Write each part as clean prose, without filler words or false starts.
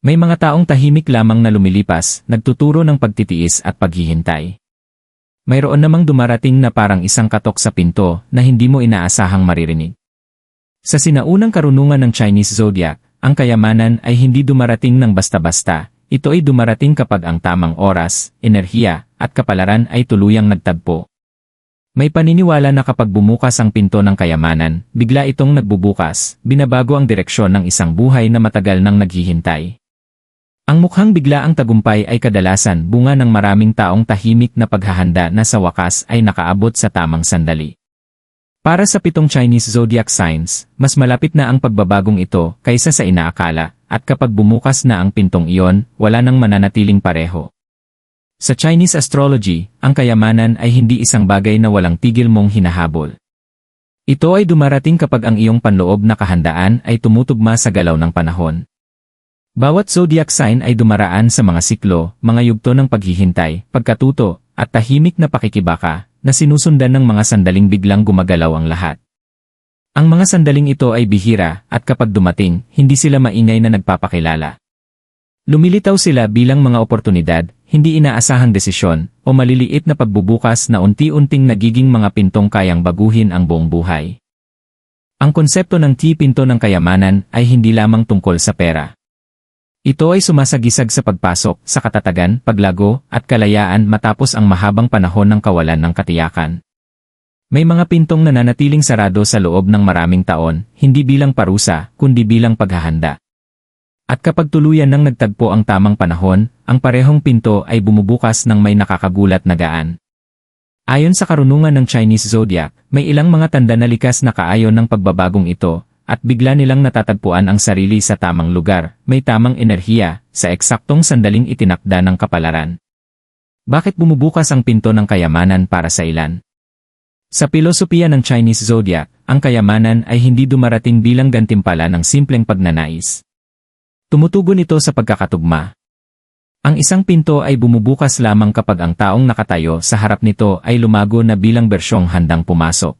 May mga taong tahimik lamang na lumilipas, nagtuturo ng pagtitiis at paghihintay. Mayroon namang dumarating na parang isang katok sa pinto na hindi mo inaasahang maririnig. Sa sinaunang karunungan ng Chinese zodiac, ang kayamanan ay hindi dumarating ng basta-basta. Ito ay dumarating kapag ang tamang oras, enerhiya, at kapalaran ay tuluyang nagtagpo. May paniniwala na kapag bumukas ang pinto ng kayamanan, bigla itong nagbubukas, binabago ang direksyon ng isang buhay na matagal nang naghihintay. Ang mukhang biglaang tagumpay ay kadalasan bunga ng maraming taong tahimik na paghahanda na sa wakas ay nakaabot sa tamang sandali. Para sa 7 Chinese zodiac signs, mas malapit na ang pagbabagong ito kaysa sa inaakala, at kapag bumukas na ang pintong iyon, wala nang mananatiling pareho. Sa Chinese astrology, ang kayamanan ay hindi isang bagay na walang tigil mong hinahabol. Ito ay dumarating kapag ang iyong panloob na kahandaan ay tumutugma sa galaw ng panahon. Bawat zodiac sign ay dumaraan sa mga siklo, mga yugto ng paghihintay, pagkatuto, at tahimik na pakikibaka, na sinusundan ng mga sandaling biglang gumagalaw ang lahat. Ang mga sandaling ito ay bihira, at kapag dumating, hindi sila maingay na nagpapakilala. Lumilitaw sila bilang mga oportunidad, hindi inaasahang desisyon, o maliliit na pagbubukas na unti-unting nagiging mga pintong kayang baguhin ang buong buhay. Ang konsepto ng T-pinto ng kayamanan ay hindi lamang tungkol sa pera. Ito ay sumasagisag sa pagpasok, sa katatagan, paglago, at kalayaan matapos ang mahabang panahon ng kawalan ng katiyakan. May mga pintong nananatiling sarado sa loob ng maraming taon, hindi bilang parusa, kundi bilang paghahanda. At kapag tuluyan nang nagtagpo ang tamang panahon, ang parehong pinto ay bumubukas ng may nakakagulat na gaan. Ayon sa karunungan ng Chinese zodiac, may ilang mga tanda na likas na kaayon ng pagbabagong ito, at bigla nilang natatagpuan ang sarili sa tamang lugar, may tamang enerhiya, sa eksaktong sandaling itinakda ng kapalaran. Bakit bumubukas ang pinto ng kayamanan para sa ilan? Sa pilosopiya ng Chinese zodiac, ang kayamanan ay hindi dumarating bilang gantimpala ng simpleng pagnanais. Tumutugon ito sa pagkakatugma. Ang isang pinto ay bumubukas lamang kapag ang taong nakatayo sa harap nito ay lumago na bilang bersyong handang pumasok.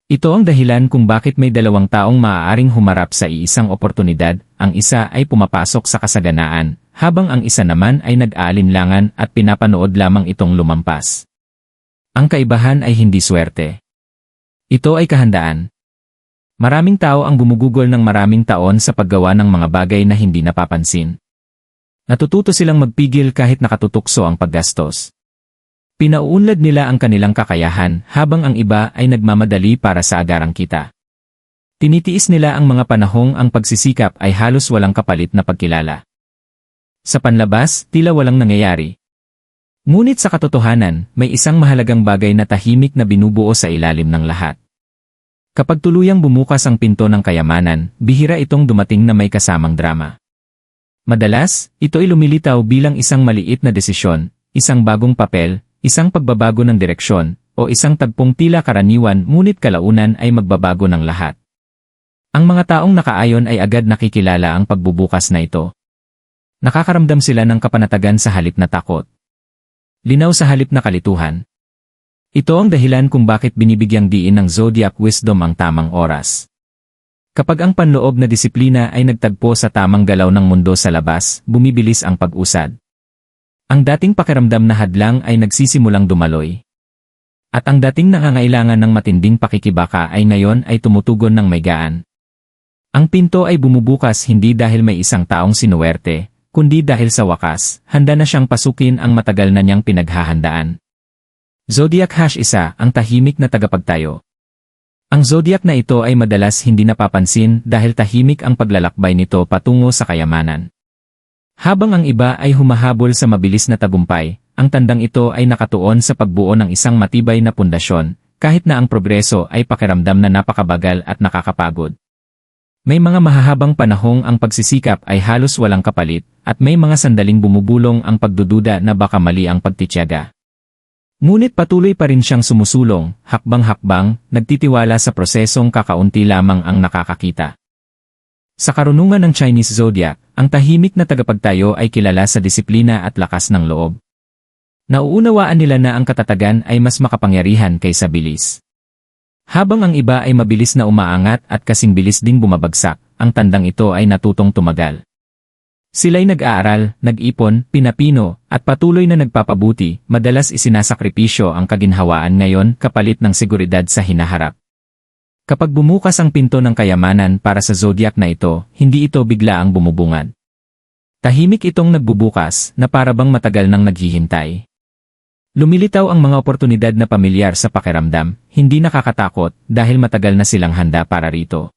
Ito ang dahilan kung bakit may dalawang taong maaaring humarap sa iisang oportunidad, ang isa ay pumapasok sa kasaganaan, habang ang isa naman ay nag-aalinlangan at pinapanood lamang itong lumampas. Ang kaibahan ay hindi swerte. Ito ay kahandaan. Maraming tao ang gumugugol ng maraming taon sa paggawa ng mga bagay na hindi napapansin. Natututo silang magpigil kahit nakatutukso ang paggastos. Pinauunlad nila ang kanilang kakayahan habang ang iba ay nagmamadali para sa agarang kita. Tinitiis nila ang mga panahong ang pagsisikap ay halos walang kapalit na pagkilala. Sa panlabas, tila walang nangyayari. Ngunit sa katotohanan, may isang mahalagang bagay na tahimik na binubuo sa ilalim ng lahat. Kapag tuluyang bumukas ang pinto ng kayamanan, bihira itong dumating na may kasamang drama. Madalas, ito ay lumilitaw bilang isang maliit na desisyon, isang bagong papel, isang pagbabago ng direksyon, o isang tagpong tila karaniwan ngunit kalaunan ay magbabago ng lahat. Ang mga taong nakaayon ay agad nakikilala ang pagbubukas na ito. Nakakaramdam sila ng kapanatagan sa halip na takot. Linaw sa halip na kalituhan. Ito ang dahilan kung bakit binibigyang diin ng zodiac wisdom ang tamang oras. Kapag ang panloob na disiplina ay nagtagpo sa tamang galaw ng mundo sa labas, bumibilis ang pag-usad. Ang dating pakiramdam na hadlang ay nagsisimulang dumaloy. At ang dating nangangailangan ng matinding pakikibaka ay ngayon ay tumutugon ng may gaan. Ang pinto ay bumubukas hindi dahil may isang taong sinuwerte, kundi dahil sa wakas, handa na siyang pasukin ang matagal na niyang pinaghahandaan. Zodiac #1, ang tahimik na tagapagtayo. Ang zodiac na ito ay madalas hindi napapansin dahil tahimik ang paglalakbay nito patungo sa kayamanan. Habang ang iba ay humahabol sa mabilis na tagumpay, ang tandang ito ay nakatuon sa pagbuo ng isang matibay na pundasyon, kahit na ang progreso ay pakiramdam na napakabagal at nakakapagod. May mga mahahabang panahong ang pagsisikap ay halos walang kapalit, at may mga sandaling bumubulong ang pagdududa na baka mali ang pagtitiyaga. Ngunit patuloy pa rin siyang sumusulong, hakbang-hakbang, nagtitiwala sa prosesong kakaunti lamang ang nakakakita. Sa karunungan ng Chinese zodiac, ang tahimik na tagapagtayo ay kilala sa disiplina at lakas ng loob. Nauunawaan nila na ang katatagan ay mas makapangyarihan kaysa bilis. Habang ang iba ay mabilis na umaangat at kasing bilis ding bumabagsak, ang tandang ito ay natutong tumagal. Sila'y nag-aaral, nag-ipon, pinapino, at patuloy na nagpapabuti, madalas isinasakripisyo ang kaginhawaan ngayon kapalit ng seguridad sa hinaharap. Kapag bumukas ang pinto ng kayamanan para sa zodiac na ito, hindi ito bigla ang bumubungad. Tahimik itong nagbubukas na parabang matagal nang naghihintay. Lumilitaw ang mga oportunidad na pamilyar sa pakiramdam, hindi nakakatakot dahil matagal na silang handa para rito.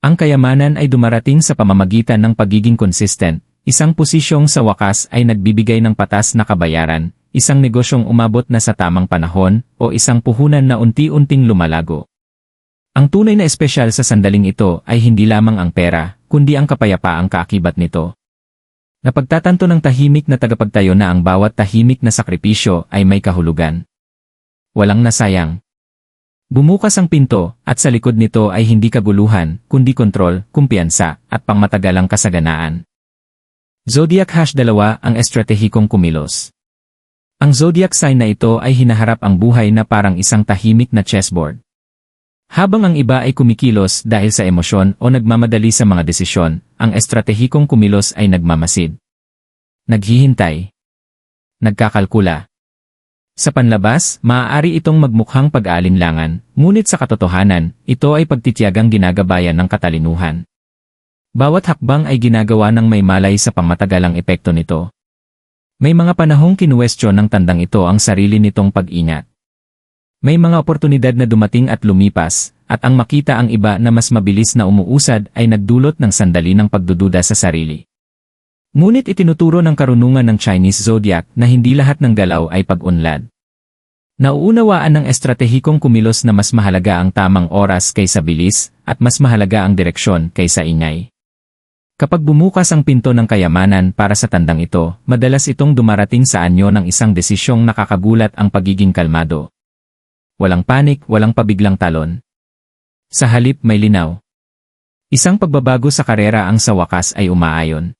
Ang kayamanan ay dumarating sa pamamagitan ng pagiging consistent, isang posisyong sa wakas ay nagbibigay ng patas na kabayaran, isang negosyong umabot na sa tamang panahon, o isang puhunan na unti-unting lumalago. Ang tunay na espesyal sa sandaling ito ay hindi lamang ang pera, kundi ang kapayapaang kaakibat nito. Napagtatanto ng tahimik na tagapagtayo na ang bawat tahimik na sakripisyo ay may kahulugan. Walang nasayang. Bumukas ang pinto, at sa likod nito ay hindi kaguluhan, kundi kontrol, kumpiyansa, at pangmatagalang kasaganaan. Zodiac #2 ang estratehikong kumilos. Ang zodiac sign na ito ay hinaharap ang buhay na parang isang tahimik na chessboard. Habang ang iba ay kumikilos dahil sa emosyon o nagmamadali sa mga desisyon, ang estratehikong kumilos ay nagmamasid. Naghihintay. Nagkakalkula. Sa panlabas, maaari itong magmukhang pag-aalinlangan, ngunit sa katotohanan, ito ay pagtitiyagang ginagabayan ng katalinuhan. Bawat hakbang ay ginagawa ng may malay sa pangmatagalang epekto nito. May mga panahong kinuwestiyon ng tandang ito ang sarili nitong pag-ingat. May mga oportunidad na dumating at lumipas, at ang makita ang iba na mas mabilis na umuusad ay nagdulot ng sandali ng pagdududa sa sarili. Ngunit itinuturo ng karunungan ng Chinese zodiac na hindi lahat ng galaw ay pag-unlad. Nauunawaan ng estratehikong kumilos na mas mahalaga ang tamang oras kaysa bilis, at mas mahalaga ang direksyon kaysa ingay. Kapag bumukas ang pinto ng kayamanan para sa tandang ito, madalas itong dumarating sa anyo ng isang desisyong nakakagulat ang pagiging kalmado. Walang panik, walang pabiglang talon. Sa halip may linaw. Isang pagbabago sa karera ang sa wakas ay umaayon.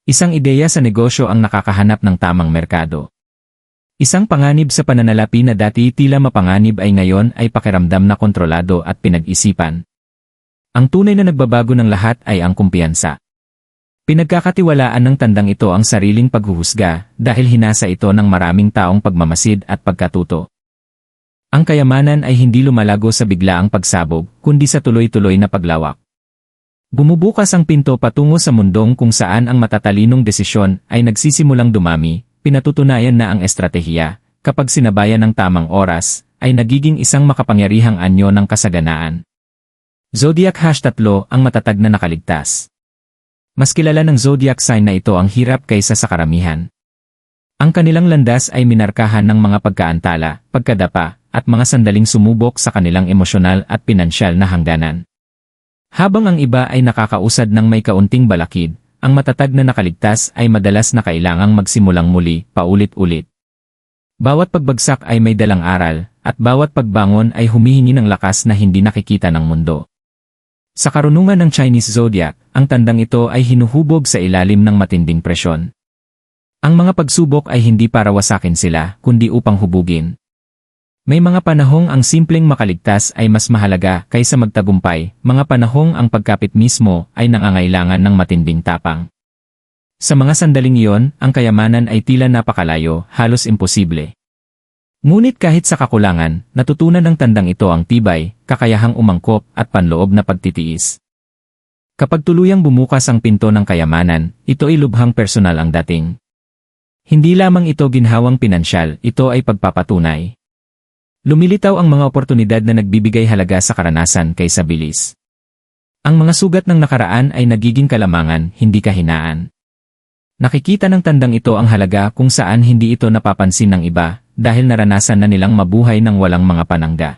Isang ideya sa negosyo ang nakakahanap ng tamang merkado. Isang panganib sa pananalapi na dati tila mapanganib ay ngayon ay pakiramdam na kontrolado at pinag-isipan. Ang tunay na nagbabago ng lahat ay ang kumpiyansa. Pinagkakatiwalaan ng tandang ito ang sariling paghuhusga dahil hinasa ito ng maraming taong pagmamasid at pagkatuto. Ang kayamanan ay hindi lumalago sa biglaang pagsabog, kundi sa tuloy-tuloy na paglawak. Bumubukas ang pinto patungo sa mundong kung saan ang matatalinong desisyon ay nagsisimulang dumami, pinatutunayan na ang estratehiya, kapag sinabayan ng tamang oras, ay nagiging isang makapangyarihang anyo ng kasaganaan. Zodiac #3 ang matatag na nakaligtas. Mas kilala ng zodiac sign na ito ang hirap kaysa sa karamihan. Ang kanilang landas ay minarkahan ng mga pagkaantala, pagkadapa, at mga sandaling sumubok sa kanilang emosyonal at pinansyal na hangganan. Habang ang iba ay nakakausad ng may kaunting balakid, ang matatag na nakaligtas ay madalas na kailangang magsimulang muli, paulit-ulit. Bawat pagbagsak ay may dalang aral, at bawat pagbangon ay humihingi ng lakas na hindi nakikita ng mundo. Sa karunungan ng Chinese zodiac, ang tandang ito ay hinuhubog sa ilalim ng matinding presyon. Ang mga pagsubok ay hindi para wasakin sila, kundi upang hubugin. May mga panahong ang simpleng makaligtas ay mas mahalaga kaysa magtagumpay, mga panahong ang pagkapit mismo ay nangangailangan ng matinding tapang. Sa mga sandaling iyon, ang kayamanan ay tila napakalayo, halos imposible. Ngunit kahit sa kakulangan, natutunan ng tandang ito ang tibay, kakayahang umangkop at panloob na pagtitiis. Kapag tuluyang bumukas ang pinto ng kayamanan, ito ay lubhang personal ang dating. Hindi lamang ito ginhawang pinansyal, ito ay pagpapatunay. Lumilitaw ang mga oportunidad na nagbibigay halaga sa karanasan kaysa bilis. Ang mga sugat ng nakaraan ay nagiging kalamangan, hindi kahinaan. Nakikita ng tandang ito ang halaga kung saan hindi ito napapansin ng iba, dahil naranasan na nilang mabuhay ng walang mga panangga.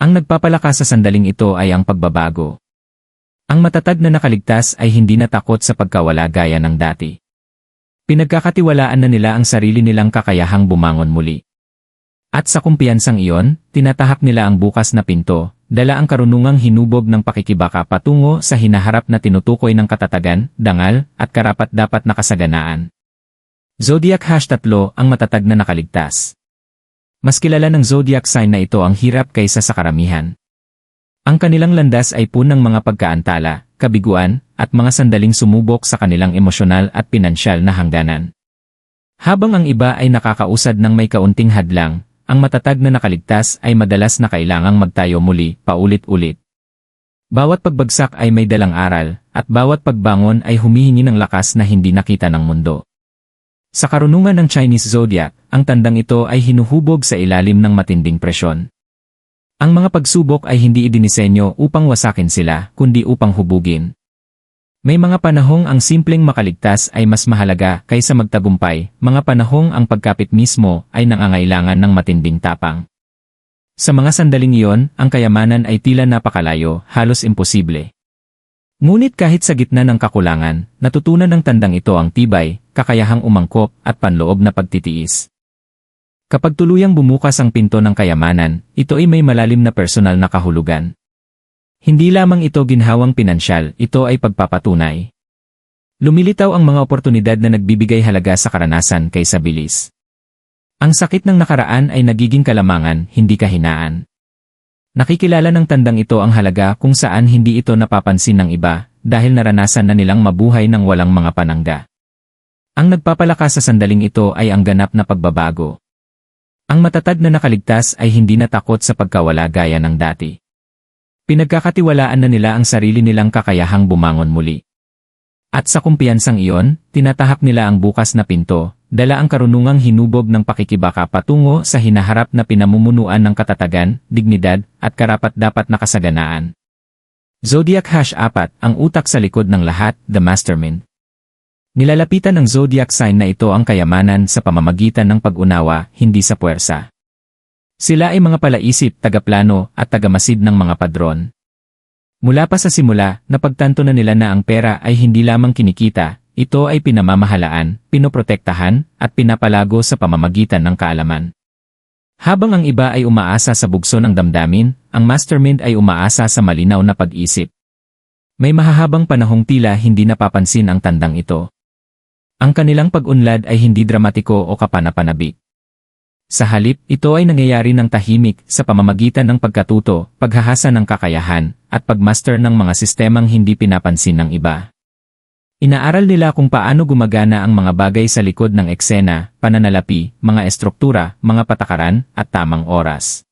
Ang nagpapalakas sa sandaling ito ay ang pagbabago. Ang matatag na nakaligtas ay hindi natakot sa pagkawala gaya ng dati. Pinagkakatiwalaan na nila ang sarili nilang kakayahang bumangon muli. At sa kumpiyansang iyon, tinatahak nila ang bukas na pinto, dala ang karunungang hinubog ng pakikibaka patungo sa hinaharap na tinutukoy ng katatagan, dangal, at karapat-dapat na kasaganaan. Zodiac #3 ang matatag na nakaligtas. Mas kilala ng zodiac sign na ito ang hirap kaysa sa karamihan. Ang kanilang landas ay punang mga pagkaantala, kabiguan, at mga sandaling sumubok sa kanilang emosyonal at pinansyal na hangganan. Habang ang iba ay nakakausad ng may kaunting hadlang, ang matatag na nakaligtas ay madalas na kailangang magtayo muli, paulit-ulit. Bawat pagbagsak ay may dalang aral, at bawat pagbangon ay humihingi ng lakas na hindi nakita ng mundo. Sa karunungan ng Chinese zodiac, ang tandang ito ay hinuhubog sa ilalim ng matinding presyon. Ang mga pagsubok ay hindi idinisenyo upang wasakin sila, kundi upang hubugin. May mga panahong ang simpleng makaligtas ay mas mahalaga kaysa magtagumpay, mga panahong ang pagkapit mismo ay nangangailangan ng matinding tapang. Sa mga sandaling iyon, ang kayamanan ay tila napakalayo, halos imposible. Ngunit kahit sa gitna ng kakulangan, natutunan ng tandang ito ang tibay, kakayahang umangkop at panloob na pagtitiis. Kapag tuluyang bumukas ang pinto ng kayamanan, ito ay may malalim na personal na kahulugan. Hindi lamang ito ginhawang pinansyal, ito ay pagpapatunay. Lumilitaw ang mga oportunidad na nagbibigay halaga sa karanasan kaysa bilis. Ang sakit ng nakaraan ay nagiging kalamangan, hindi kahinaan. Nakikilala ng tandang ito ang halaga kung saan hindi ito napapansin ng iba, dahil naranasan na nilang mabuhay ng walang mga panangga. Ang nagpapalakas sa sandaling ito ay ang ganap na pagbabago. Ang matatag na nakaligtas ay hindi natakot sa pagkawala gaya ng dati. Pinagkakatiwalaan na nila ang sarili nilang kakayahang bumangon muli. At sa kumpiyansang iyon, tinatahak nila ang bukas na pinto, dala ang karunungang hinubog ng pakikibaka patungo sa hinaharap na pinamumunuan ng katatagan, dignidad, at karapat-dapat na kasaganaan. Zodiac #4, ang utak sa likod ng lahat, the mastermind. Nilalapitan ng zodiac sign na ito ang kayamanan sa pamamagitan ng pag-unawa, hindi sa puwersa. Sila ay mga palaisip, tagaplano, at tagamasid ng mga padron. Mula pa sa simula, napagtanto na nila na ang pera ay hindi lamang kinikita, ito ay pinamamahalaan, pinoprotektahan, at pinapalago sa pamamagitan ng kaalaman. Habang ang iba ay umaasa sa bugso ng damdamin, ang mastermind ay umaasa sa malinaw na pag-isip. May mahahabang panahong tila hindi napapansin ang tandang ito. Ang kanilang pag-unlad ay hindi dramatiko o kapanapanabik. Sa halip, ito ay nangyayari ng tahimik sa pamamagitan ng pagkatuto, paghahasa ng kakayahan, at pagmaster ng mga sistemang hindi pinapansin ng iba. Inaaral nila kung paano gumagana ang mga bagay sa likod ng eksena, pananalapi, mga estruktura, mga patakaran, at tamang oras.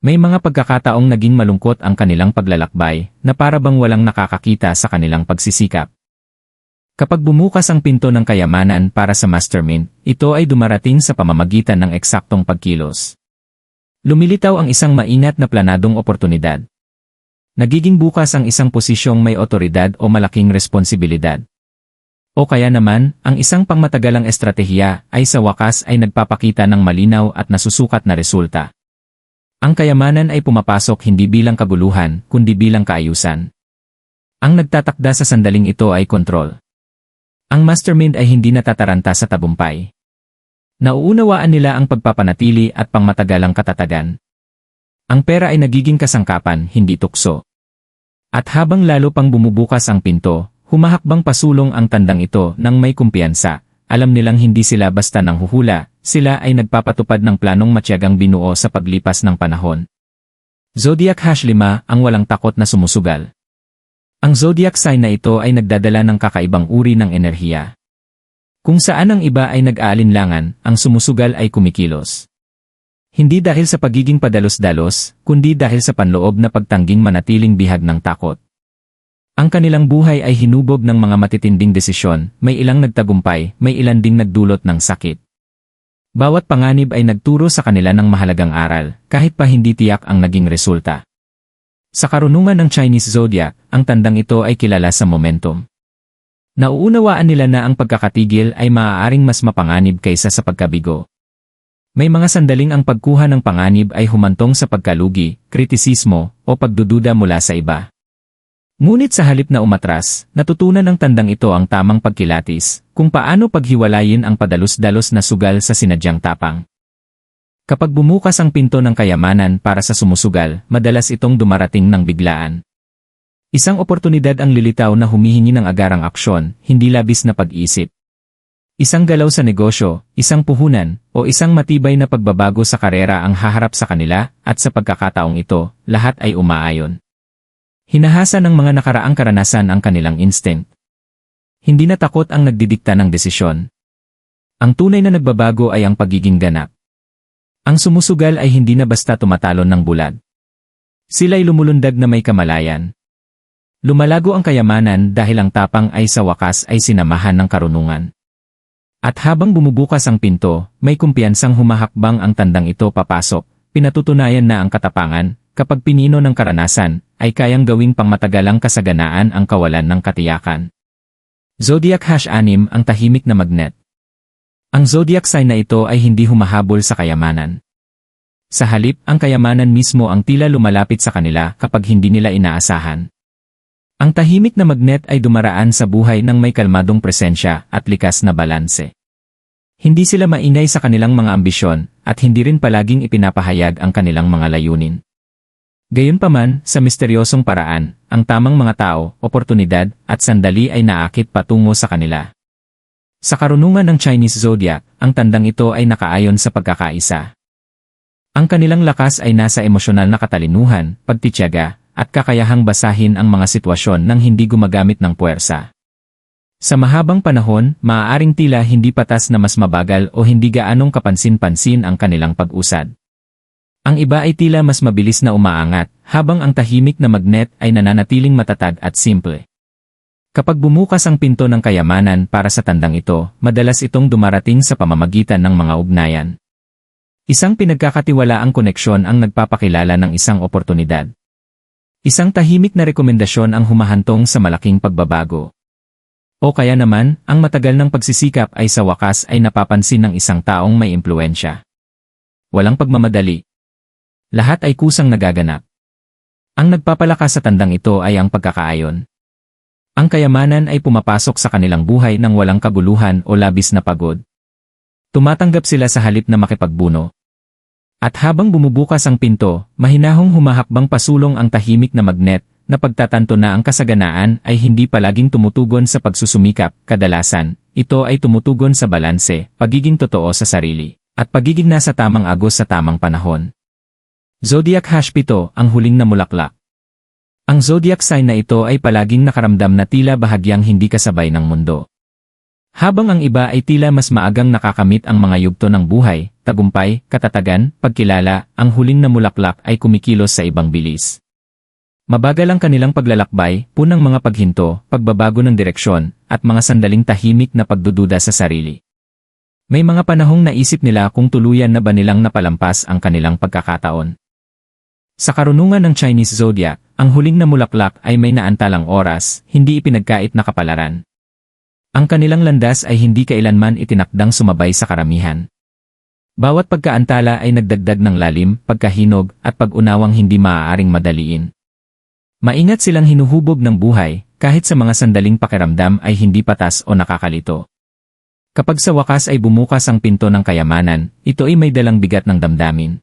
May mga pagkakataong naging malungkot ang kanilang paglalakbay, na para bang walang nakakakita sa kanilang pagsisikap. Kapag bumukas ang pinto ng kayamanan para sa mastermind, ito ay dumarating sa pamamagitan ng eksaktong pagkilos. Lumilitaw ang isang maingat na planadong oportunidad. Nagiging bukas ang isang posisyong may otoridad o malaking responsibilidad. O kaya naman, ang isang pangmatagalang estratehiya ay sa wakas ay nagpapakita ng malinaw at nasusukat na resulta. Ang kayamanan ay pumapasok hindi bilang kaguluhan, kundi bilang kaayusan. Ang nagtatakda sa sandaling ito ay kontrol. Ang mastermind ay hindi natataranta sa tagumpay. Nauunawaan nila ang pagpapanatili at pangmatagalang katatagan. Ang pera ay nagiging kasangkapan, hindi tukso. At habang lalo pang bumubukas ang pinto, humahakbang pasulong ang tandang ito ng may kumpiyansa. Alam nilang hindi sila basta nanghuhula, sila ay nagpapatupad ng planong matyagang binuo sa paglipas ng panahon. Zodiac #5, ang walang takot na sumusugal. Ang zodiac sign na ito ay nagdadala ng kakaibang uri ng enerhiya. Kung saan ang iba ay nag-aalinlangan, ang sumusugal ay kumikilos. Hindi dahil sa pagiging padalos-dalos, kundi dahil sa panloob na pagtangging manatiling bihag ng takot. Ang kanilang buhay ay hinubog ng mga matitinding desisyon, may ilang nagtagumpay, may ilan ding nagdulot ng sakit. Bawat panganib ay nagturo sa kanila ng mahalagang aral, kahit pa hindi tiyak ang naging resulta. Sa karunungan ng Chinese zodiac, ang tandang ito ay kilala sa momentum. Nauunawaan nila na ang pagkakatigil ay maaaring mas mapanganib kaysa sa pagkabigo. May mga sandaling ang pagkuha ng panganib ay humantong sa pagkalugi, kritisismo, o pagdududa mula sa iba. Ngunit sa halip na umatras, natutunan ng tandang ito ang tamang pagkilatis, kung paano paghiwalayin ang padalos-dalos na sugal sa sinadyang tapang. Kapag bumukas ang pinto ng kayamanan para sa sumusugal, madalas itong dumarating ng biglaan. Isang oportunidad ang lilitaw na humihingi ng agarang aksyon, hindi labis na pag-isip. Isang galaw sa negosyo, isang puhunan, o isang matibay na pagbabago sa karera ang haharap sa kanila, at sa pagkakataong ito, lahat ay umaayon. Hinahasa ng mga nakaraang karanasan ang kanilang instinct. Hindi na takot ang nagdidikta ng desisyon. Ang tunay na nagbabago ay ang pagiging ganap. Ang sumusugal ay hindi na basta tumatalon ng bulag. Sila'y lumulundag na may kamalayan. Lumalago ang kayamanan dahil ang tapang ay sa wakas ay sinamahan ng karunungan. At habang bumubukas ang pinto, may kumpiyansang humahakbang ang tandang ito papasok, pinatutunayan na ang katapangan, kapag pinino ng karanasan, ay kayang gawing pangmatagalang kasaganaan ang kawalan ng katiyakan. Zodiac #6 ang tahimik na magnet. Ang zodiac sign na ito ay hindi humahabol sa kayamanan. Sa halip, ang kayamanan mismo ang tila lumalapit sa kanila kapag hindi nila inaasahan. Ang tahimik na magnet ay dumaraan sa buhay ng may kalmadong presensya at likas na balanse. Hindi sila mainay sa kanilang mga ambisyon at hindi rin palaging ipinapahayag ang kanilang mga layunin. Gayunpaman, sa misteryosong paraan, ang tamang mga tao, oportunidad, at sandali ay naakit patungo sa kanila. Sa karunungan ng Chinese zodiac, ang tandang ito ay nakaayon sa pagkakaisa. Ang kanilang lakas ay nasa emosyonal na katalinuhan, pagtitiyaga, at kakayahang basahin ang mga sitwasyon nang hindi gumagamit ng puwersa. Sa mahabang panahon, maaaring tila hindi patas na mas mabagal o hindi gaanong kapansin-pansin ang kanilang pag-usad. Ang iba ay tila mas mabilis na umaangat, habang ang tahimik na magnet ay nananatiling matatag at simple. Kapag bumukas ang pinto ng kayamanan para sa tandang ito, madalas itong dumarating sa pamamagitan ng mga ugnayan. Isang pinagkakatiwalaang koneksyon ang nagpapakilala ng isang oportunidad. Isang tahimik na rekomendasyon ang humahantong sa malaking pagbabago. O kaya naman, ang matagal ng pagsisikap ay sa wakas ay napapansin ng isang taong may impluwensya. Walang pagmamadali. Lahat ay kusang nagaganap. Ang nagpapalakas sa tandang ito ay ang pagkakaayon. Ang kayamanan ay pumapasok sa kanilang buhay nang walang kaguluhan o labis na pagod. Tumatanggap sila sa halip na makipagbuno. At habang bumubukas ang pinto, mahinahong humahakbang pasulong ang tahimik na magnet, na pagtatanto na ang kasaganaan ay hindi palaging tumutugon sa pagsusumikap, kadalasan, ito ay tumutugon sa balanse, pagiging totoo sa sarili, at pagiging nasa tamang agos sa tamang panahon. Zodiac #7 ang huling na mulaklak. Ang zodiac sign na ito ay palaging nakaramdam na tila bahagyang hindi kasabay ng mundo. Habang ang iba ay tila mas maagang nakakamit ang mga yugto ng buhay, tagumpay, katatagan, pagkilala, ang huling na mulaklak ay kumikilos sa ibang bilis. Mabagal ang kanilang paglalakbay, punang mga paghinto, pagbabago ng direksyon, at mga sandaling tahimik na pagdududa sa sarili. May mga panahong naisip nila kung tuluyan na ba nilang napalampas ang kanilang pagkakataon. Sa karunungan ng Chinese zodiac, ang huling na mulaklak ay may naantalang oras, hindi ipinagkait na kapalaran. Ang kanilang landas ay hindi kailanman itinakdang sumabay sa karamihan. Bawat pagkaantala ay nagdagdag ng lalim, pagkahinog, at pag-unawang hindi maaaring madaliin. Maingat silang hinuhubog ng buhay, kahit sa mga sandaling pakiramdam ay hindi patas o nakakalito. Kapag sa wakas ay bumukas ang pinto ng kayamanan, ito ay may dalang bigat ng damdamin.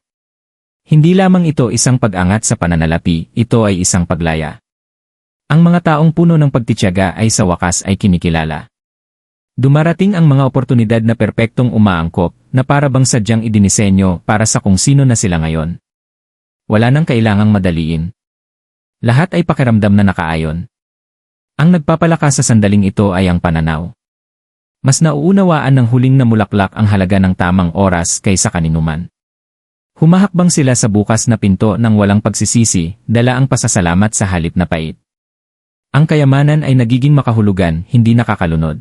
Hindi lamang ito isang pag-angat sa pananalapi, ito ay isang paglaya. Ang mga taong puno ng pagtitiyaga ay sa wakas ay kinikilala. Dumarating ang mga oportunidad na perpektong umaangkop, na para bang sadyang idinisenyo para sa kung sino na sila ngayon. Wala nang kailangang madaliin. Lahat ay pakiramdam na nakaayon. Ang nagpapalakas sa sandaling ito ay ang pananaw. Mas nauunawaan ng huling na mulaklak ang halaga ng tamang oras kaysa kaninuman. Humahakbang sila sa bukas na pinto ng walang pagsisisi, dala ang pasasalamat sa halip na pait. Ang kayamanan ay nagiging makahulugan, hindi nakakalunod.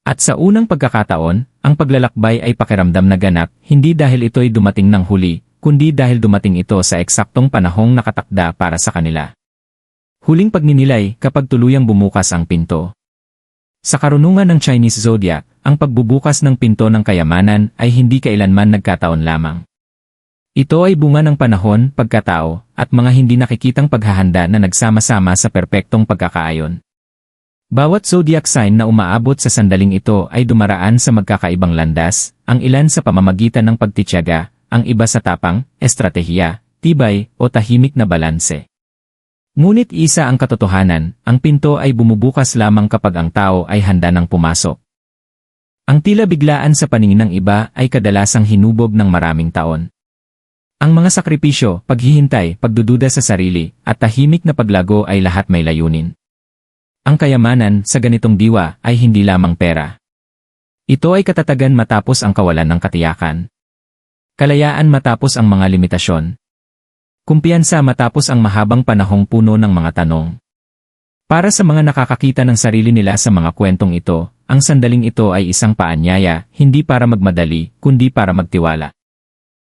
At sa unang pagkakataon, ang paglalakbay ay pakiramdam na ganap, hindi dahil ito'y dumating ng huli, kundi dahil dumating ito sa eksaktong panahong nakatakda para sa kanila. Huling pagninilay kapag tuluyang bumukas ang pinto. Sa karunungan ng Chinese zodiac, ang pagbubukas ng pinto ng kayamanan ay hindi kailanman nagkataon lamang. Ito ay bunga ng panahon, pagkatao, at mga hindi nakikitang paghahanda na nagsama-sama sa perpektong pagkakaayon. Bawat zodiac sign na umaabot sa sandaling ito ay dumaraan sa magkakaibang landas, ang ilan sa pamamagitan ng pagtitiyaga, ang iba sa tapang, estratehiya, tibay, o tahimik na balanse. Ngunit isa ang katotohanan, ang pinto ay bumubukas lamang kapag ang tao ay handa nang pumasok. Ang tila biglaan sa paningin ng iba ay kadalasang hinubog ng maraming taon. Ang mga sakripisyo, paghihintay, pagdududa sa sarili, at tahimik na paglago ay lahat may layunin. Ang kayamanan sa ganitong diwa ay hindi lamang pera. Ito ay katatagan matapos ang kawalan ng katiyakan. Kalayaan matapos ang mga limitasyon. Kumpiyansa matapos ang mahabang panahong puno ng mga tanong. Para sa mga nakakakita ng sarili nila sa mga kwentong ito, ang sandaling ito ay isang paanyaya, hindi para magmadali, kundi para magtiwala.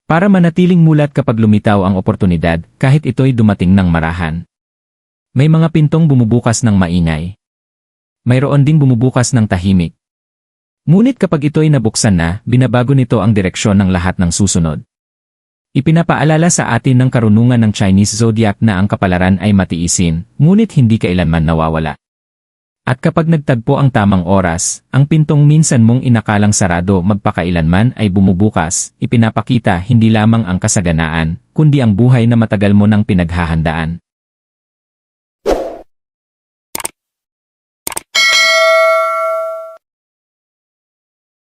Para manatiling mulat kapag lumitaw ang oportunidad, kahit ito'y dumating ng marahan. May mga pintong bumubukas ng maingay. Mayroon ding bumubukas ng tahimik. Ngunit kapag ito'y nabuksan na, binabago nito ang direksyon ng lahat ng susunod. Ipinapaalala sa atin ng karunungan ng Chinese zodiac na ang kapalaran ay matiisin, ngunit hindi kailanman nawawala. At kapag nagtagpo ang tamang oras, ang pintong minsan mong inakalang sarado magpakailanman ay bumubukas, ipinapakita hindi lamang ang kasaganaan, kundi ang buhay na matagal mo nang pinaghahandaan.